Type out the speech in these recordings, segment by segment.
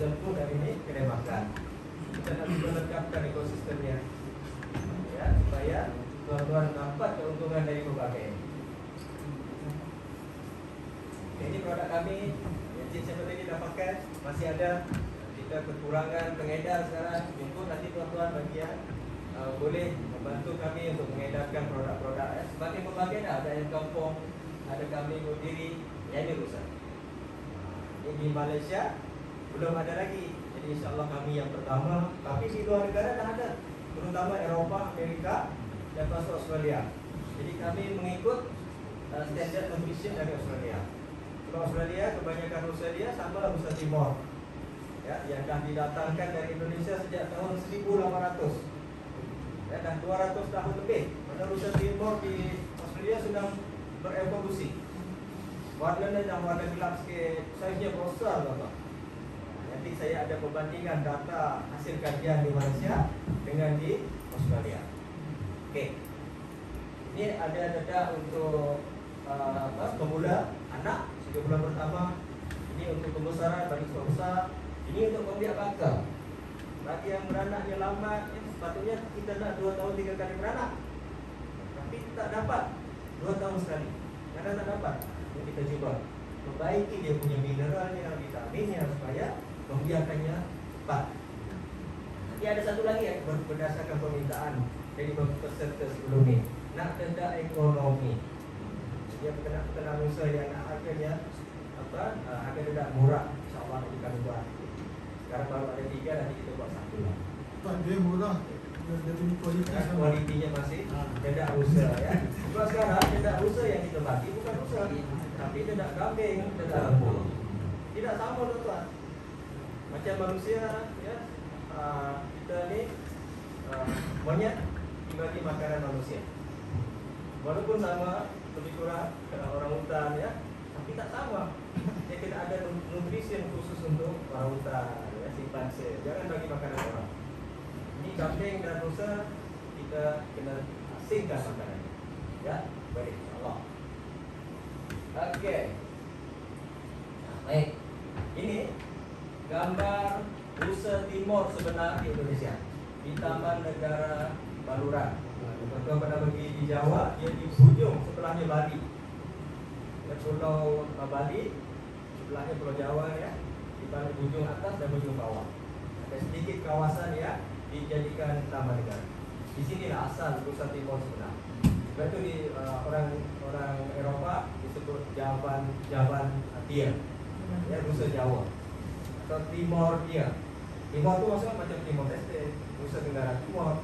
tertentu dari ini kedai makan. Kita nak melengkapkan ekosistemnya, ya, supaya tuan-tuan dapat keuntungan dari berbagai. Ini produk kami, yang siapa tadi dapatkan, masih ada. Kita kekurangan pengedar sekarang. Jemput nanti tuan-tuan bagi yang boleh membantu kami untuk mengedarkan produk-produk. Semakin berbagai dah, ada yang kampung, ada kami berdiri, yang ini rusak. Ini di Malaysia belum ada lagi. Jadi insyaAllah kami yang pertama. Tapi di luar negara dah ada, terutama Eropah, Amerika dan termasuk Australia. Jadi kami mengikut standard nutrition dari Australia. Kalau Australia, kebanyakan rusa dia sama lah rusa Timor, ya, yang dah didatangkan dari Indonesia sejak tahun 1800. Ya, dah 200 tahun lebih. Mana rusa Timor di Australia sudah berevolusi. Warnanya dah warna gelap sikit, saiznya besar Bapak. Nanti saya ada perbandingan data hasil kajian di Malaysia dengan di Australia. Okey. Ini ada data untuk pemula anak 3 bulan pertama. Ini untuk pembesaran bagi besar. Ini untuk pembiak bakar. Bagi yang beranaknya lambat, sepatutnya kita nak 2 tahun 3 kali beranak, tapi tak dapat 2 tahun sekali. Karena tak dapat, kita cuba perbaiki dia punya mineralnya, vitaminnya, supaya pembiakannya cepat. Nanti ada satu lagi yang berdasarkan permintaan dari peserta sebelum ini, nak tentang ekonomi. Dia berkenaan usaha yang nak harganya harga tidak murah, insyaAllah nanti kami buat. Sekarang baru ada 3, nanti kita buat 1 lah. Tak dia murah, dia punya kualitas Kan kualitinya masih tidak usaha, ya. Sebab sekarang tidak usaha yang kita bagi bukan usaha, tapi tidak kambing, tidak lembu. Tidak sama tuan-tuan. Macam manusia, ya, kita ni monyet dibagi makanan manusia. Walaupun sama lebih kurang orang hutan, ya, tapi tak sama. Dia kena ada nutrisi khusus untuk orang hutan, ya, simpanse. Jangan bagi makanan orang. Ini kambing dan rusa kita kena asingkan makanannya. Ya, baik, insyaAllah. Okey. Baik. Ini gambar rusa Timor sebenar di Indonesia, di Taman Negara Baluran. Tuan-tuan pernah pergi di Jawa, dia di ujung sebelahnya Bali. Ya, Pulau Bali, sebelahnya Pulau Jawa, ya. Di balik ujung atas dan ujung bawah. Ada sedikit kawasan ya dijadikan taman negara. Di sinilah asal rusa Timor sebenar. Sebab itu di orang Eropah disebut Javan Dia, ya, rusa Jawa atau Timor Dia. Timor itu maksudnya macam Timor Leste, Nusa Tenggara Timur.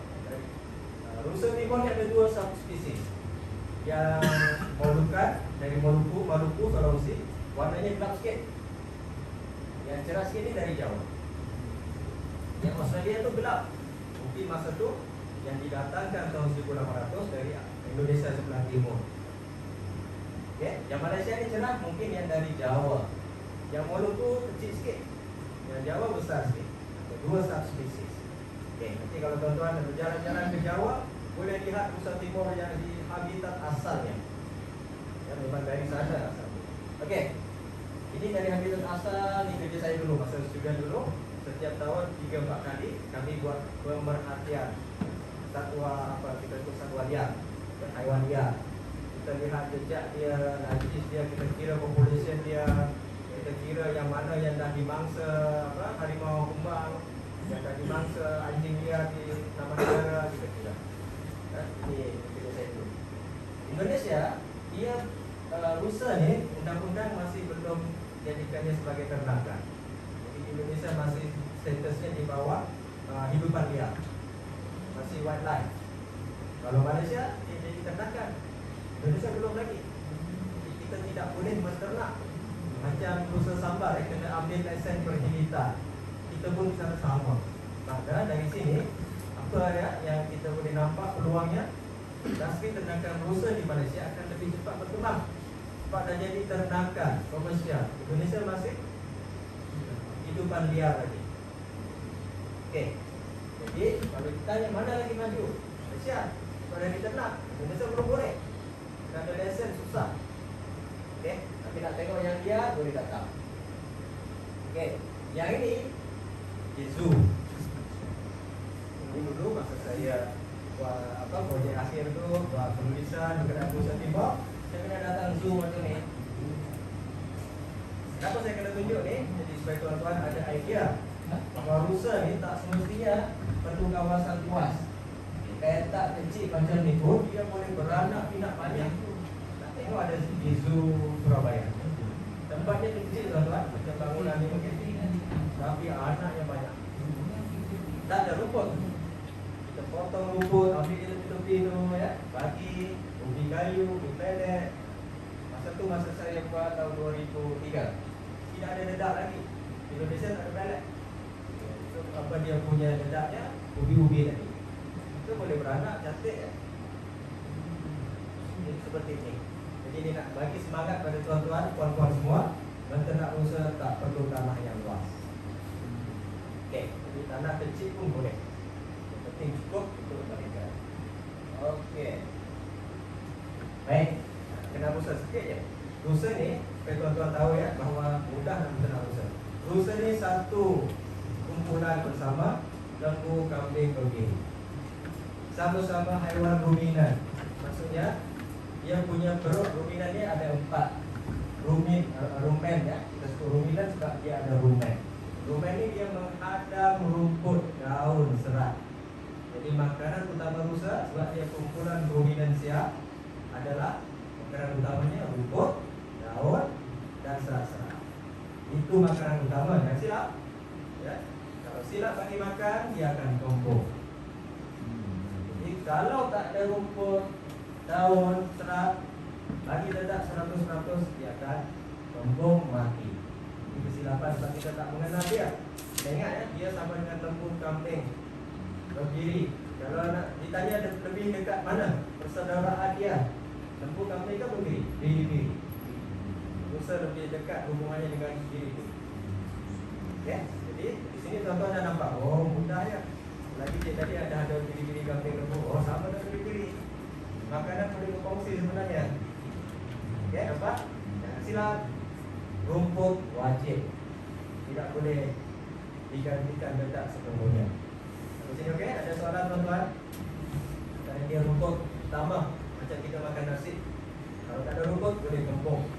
Rusa Timor ni ada 2 subspesies. Yang Moluccan dari Maluku, Sulawesi, warnanya gelap sikit. Yang cerah sikit ni dari Jawa. Yang Australia tu gelap. Mungkin masa tu yang didatangkan tahun 1800 dari Indonesia sebelah timur. Okay. Yang Malaysia ni cerah, mungkin yang dari Jawa. Yang Maluku kecil sikit, yang Jawa besar sikit. Ada 2 subspesies. Okay. Nanti kalau tuan-tuan berjalan-jalan ke Jawa, boleh lihat rusa Timor yang di habitat asalnya. Ya, memang dari sana asalnya. Okey. Ini dari habitat asal, ni kerja saya dulu, masa student dulu. Setiap tahun 3-4 kali kami buat pemerhatian satwa, kita sebut satwa liar, haiwan liar. Kita lihat jejak dia, najis dia, kita kira population dia, kita kira yang mana yang dah dimangsa harimau kumbang, yang dah dimangsa anjing liar di taman negara, kita kira. Ini kerja saya dulu. Indonesia, dia rusa ni undang-undang masih belum jadikannya sebagai ternakan. Jadi Indonesia masih statusnya di bawah hidupan liar, masih wildlife. Kalau Malaysia dia jadi ternakan, Indonesia belum lagi. Jadi kita tidak boleh menternak. Macam rusa sambar, kena ambil lesen perhilitan. Kita pun sana sama. Maka dari sini apa ya yang kita boleh nampak peluangnya, industri ternakan rusa di Malaysia akan lebih cepat berkembang. Sebab dah jadi ternakan komersial. Indonesia masih hidupan liar lagi. Okey. Jadi kalau kita tanya mana lagi maju? Malaysia. Kalau kita ternak, Indonesia belum boleh. Nak ada lesen susah. Okey. Tapi nak tengok yang liar boleh datang. Okey. Yang ini Jesu. Ini dulu masa saya buat projek akhir tu, buat penulisan di Kedai Bursa Timur, saya kena datang Zoom macam ni. Kenapa saya kena tunjuk ni? Jadi supaya tuan-tuan ada idea bahawa rusa ni tak semestinya perlu kawasan luas. Petak kecil macam ni pun dia boleh beranak pinak banyak. Tak tengok ada di Zoo Surabaya. Tempatnya kecil tuan-tuan, macam bangunan ni mungkin, tapi anaknya banyak. Tak ada rumput. Kita potong rumput, ambil tepi-tepi tu ya, bagi ubi kayu, ubi pelet. Masa saya buat tahun 2003, tidak ada dedak lagi. Indonesia tak ada pelet. So, apa dia punya dedaknya? Ubi-ubi tadi. Itu boleh beranak cantik ya. Jadi seperti ini. Jadi ini nak bagi semangat pada tuan-tuan, puan-puan semua, berternak rusa tak perlu tanah yang luas. Okey, jadi tanah kecil pun boleh. Yang penting cukup untuk mereka. Okey. Baik, kena rusa sikit je. Rusa ni, supaya tuan-tuan tahu ya, bahawa mudah nak berternak rusa. Rusa ni satu kumpulan bersama lembu, kambing, babi. Sama-sama haiwan ruminan. Maksudnya dia punya perut ruminan ni ada 4 rumen ya. Kita sebut ruminan sebab dia ada rumen. Rumen ni dia menghadam rumput, daun, serat. Jadi makanan utama rusa sebab dia kumpulan ruminansia adalah makanan utamanya rumput, daun dan serat-serat. Itu makanan utama, jangan silap ya. Kalau silap bagi makan, dia akan kembung. Jadi kalau tak ada rumput, daun, serat, bagi dedak 100% dia akan kembung mati. Ini kesilapan sebab kita tak mengenal dia. Kita ingat ya, dia sama dengan lembu, kambing berdiri. Kalau nak ditanya lebih dekat mana persaudaraan dia, lembu, kambing kan berdiri, diri-diri. Rusa lebih dekat hubungannya dengan diri itu. Ya, jadi di sini tuan-tuan dah nampak, oh mudah ya. Lagi dia tadi ada diri-diri kambing, lembu, oh sama dengan diri-diri. Makanan boleh berfungsi sebenarnya. Ya, nampak? Jangan silap. Rumput wajib, tidak boleh digantikan dedak sepenuhnya. Di sini okey, ada soalan tuan-tuan? Kerana dia rumput utama, macam kita makan nasi. Kalau tak ada rumput boleh kembung.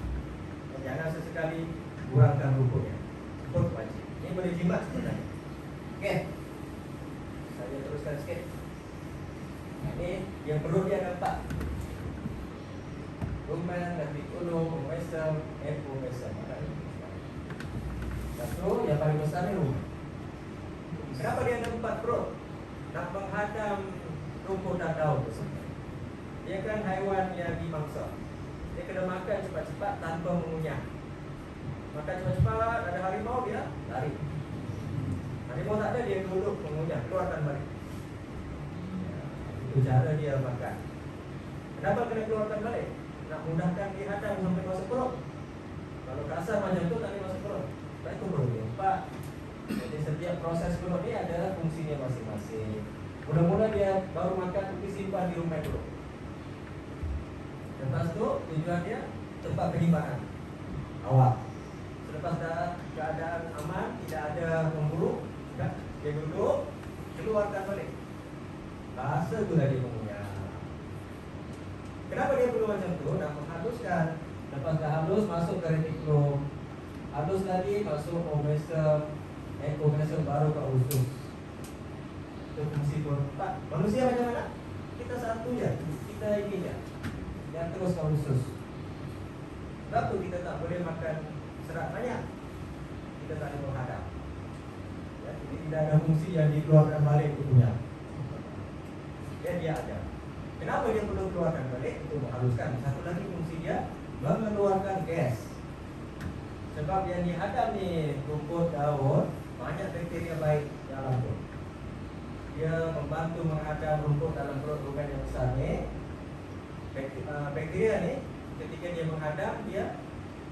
Jangan sesekali kurangkan rumputnya. Rumput wajib. Ini boleh jimat sebenarnya. Okey. Saya teruskan sikit. Ini yang perlu dia nampak. Rumen, Nabi Ulum, Mesem, Epo, Mesem. Satu, yang paling besar ni rumen. Kenapa dia ada 4 perut? Nak menghadam rumput dan daun tersebut. Dia kan haiwan yang dimangsa. Dia kena makan cepat-cepat tanpa mengunyah. Makan cepat-cepat, ada harimau dia lari. Harimau tak ada, dia duduk mengunyah, keluarkan balik. Itu cara dia makan. Kenapa kena keluarkan balik? Nak mudahkan dia hadam sampai masuk perut. Kalau kasar macam tu tak boleh masuk perut. Tak itu perut dia 4. Jadi setiap proses perut ni ada fungsinya masing-masing. Mula-mula dia baru makan tapi simpan di rumah dulu. Lepas tu tujuan dia tempat penyimpanan awal. Selepas dah keadaan aman, tidak ada pemburu, dia duduk, keluarkan balik. Bahasa tu tadi mengunyah. Kenapa dia perlu macam tu? Nak menghaluskan. Lepas dah halus, masuk ke retikulum. Halus lagi, masuk omesem, ekomesem, baru ke usus. Itu fungsi keempat. Manusia macam mana? Kita satu je. Kita ini je. Yang terus ke usus. Sebab tu kita tak boleh makan serat banyak. Kita tak boleh menghadap. Ya, jadi tidak ada fungsi yang dikeluarkan balik punya. Ya, dia ada. Kenapa dia perlu keluarkan balik? Untuk menghaluskan. Satu lagi fungsi dia mengeluarkan gas. Sebab yang dihadam ni rumput, daun, banyak bakteria baik dalam tu. Dia membantu menghadam rumput dalam perut rumen yang besar ni. Bakteria ni ketika dia menghadam, dia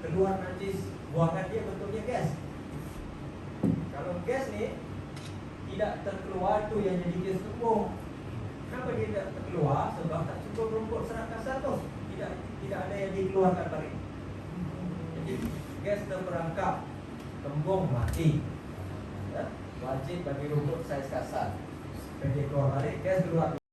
keluar najis, buangan dia bentuknya gas. Kalau gas ni tidak terkeluar, tu yang jadi gas kembung. Kenapa dia tidak terkeluar? Sebab tak cukup rumput serat kasar tu. Tidak ada yang dikeluarkan balik. Jadi gas terperangkap, kembung mati. Ya? wajib bagi rumput saiz kasar. Pendek keluar balik, gas dulu.